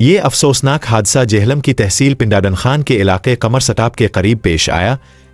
ये अफसोसनाक हादसा जहलम की तहसील पिंडाडन खान के इलाके कमर सटाप के करीब पेश आया,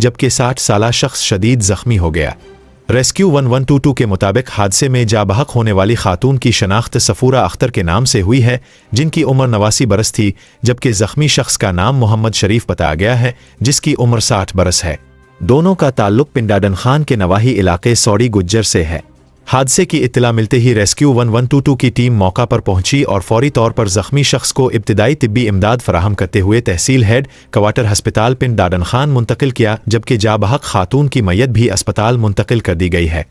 जबकि 60 साला शख्स शदीद जख्मी हो गया। रेस्क्यू 1122 के मुताबिक हादसे में जा बहक होने वाली खातून की शनाख्त सफूरा अख्तर के नाम से हुई है, जिनकी उम्र 89 बरस थी, जबकि जख्मी शख्स का नाम मोहम्मद शरीफ बताया गया है, जिसकी उम्र 60 बरस है। दोनों का ताल्लुक पिंडाडन खान के नवाही इलाके सौड़ी गुज्जर से है। हादसे की इत्तला मिलते ही रेस्क्यू 1122 की टीम मौका पर पहुंची और फौरी तौर पर जख्मी शख्स को इब्तिदाई तिब्बी इमदाद फराहम करते हुए तहसील हेड क्वार्टर हस्पताल पिंडाडन खान मुंतकिल किया, जबकि जा बहक खातून की मैयत भी अस्पताल मुंतकिल कर दी गई है।